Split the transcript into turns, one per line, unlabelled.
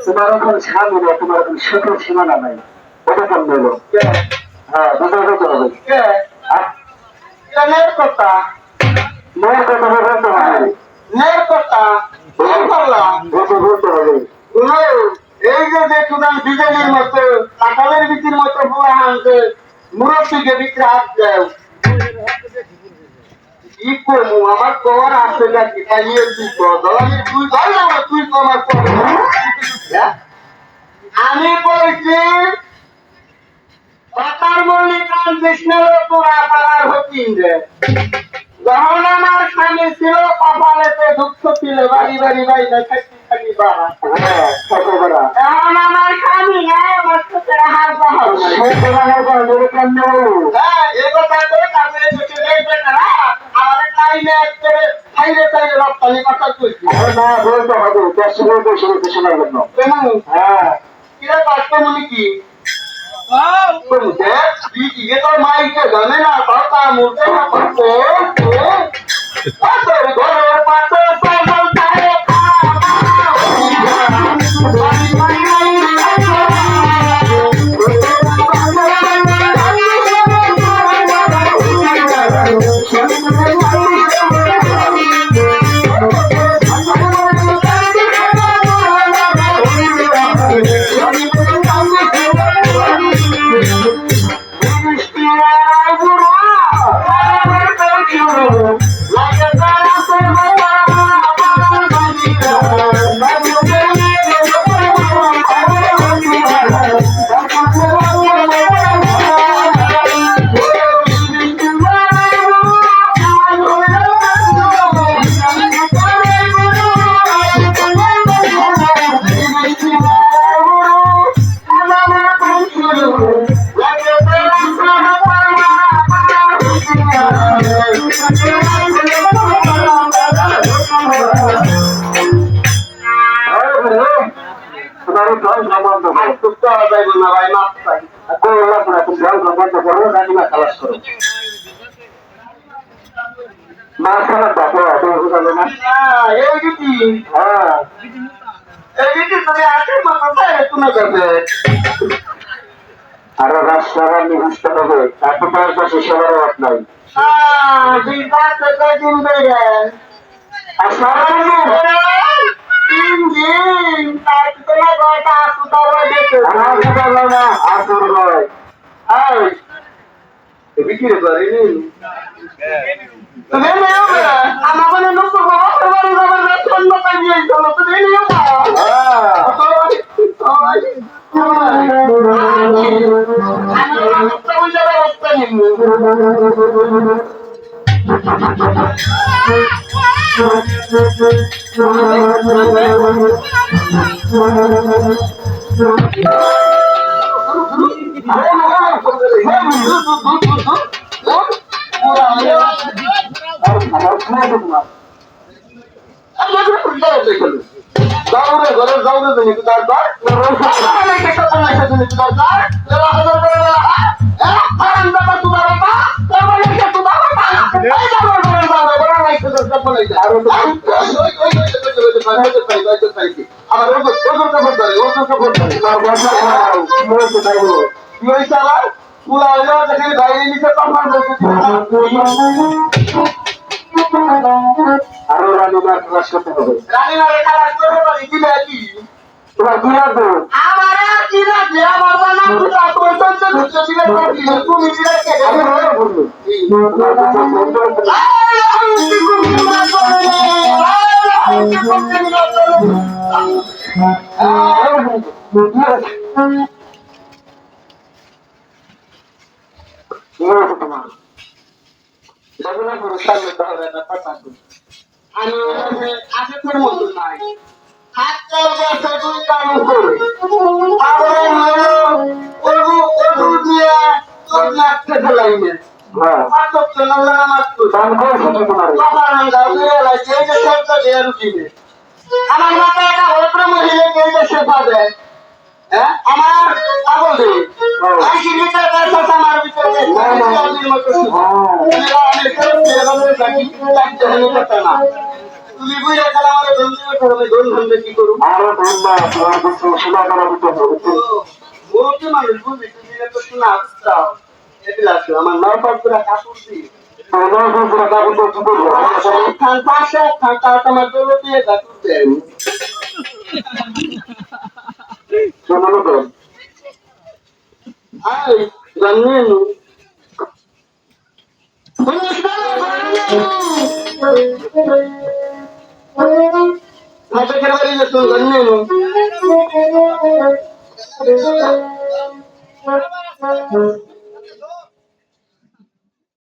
তোমার এখন সুখের সীমানা নাই, ওটা কেমন হলো? হ্যাঁ, বুঝতে হবে। মেয়ের কথা বলতে হবে, মেয়ের কথা বলতে হবে। এই যে দেখুন বিজেপির মতো কাঁঠালের বিচির মতো বুড়া হানছে মুরব্বীকে বিক্রি হাত দেয়। কি করবো আমার তোমার আসছে নাকি তাইয়ে তুই দলামি তুই ধর না তুই তোমার আমি বলছি কথার মনে কান কৃষ্ণের তোরা পাড়ার হতিন রে যখন আমার স্বামী ছিল কপালেতে দুঃখ ছিল বাড়ি বাড়ি বাড়ি খালি বাড়া এখন আমার স্বামী নাই আমার চোখের হার বাহার এ কথা করে কাপড়ে চোখে দেখবে তারা আমাদের টাইমে একটা হাইরে টাইমে রপ্তানি কথা কইছি না বলতে হবে দেশ বলতে শুনতে শোনার জন্য হ্যাঁ কিরা কষ্ট মনে কি ये तो माइक के गाने ना पड़ता मुझे ना पड़ते तेरे घोड़े पाते बोलता है আরো রাস্তার নির্দিষ্ট হবে তার কাছে সবার অভাব নাই আর তিন দিন বিক্রি করেনি আরো রানীমার ক্লাস করতে হবে। রানীমার খালাস করতে পারি কি
তোমার কি লাগবে?
আমার আর কি লাগে আমার না বুঝা তুমি তো ধরছো দিলে তুমি দিলে কে
আমি রয়ে বলবো। তোমার
সেগুলো পুরস্কার নিতে হবে না কথা আমি আগে তোর মতো নাই হাতটা বসে তুই কাম করে তারপরে হলো ওগু দিয়ে তোর নাচতে ফেলাইবে
হ্যাঁ
পাঁচক চলে নামাজ
দান করেছি কি তোমার?
বাবা রাঙ্গা দিয়ে লাগছে এই যে সবটা দিয়ে রুটিনে আমার মাথায় একটা ভদ্র মহিলাকে এই দেশে পাবে হ্যাঁ আমার পাগল দেবে আমি কি ভিতরে কাছে আমার ভিতরে আমি মতো তুমি বুঝে গেলে আমার ধন কি করুন
আরো ধন্যা তোমার কিছু শোনা করা দিতে হবে।
বলতে মানুষ বুঝবি তুমি তো শোনা আসতাও এগুলা আমার নয় পাঁচগুলা কাপড় দিয়ে খান পাশে খান তার তোমার দৌড় দিয়ে কাপড় দেয় আই জানেন Masa kira kira itu ganyan.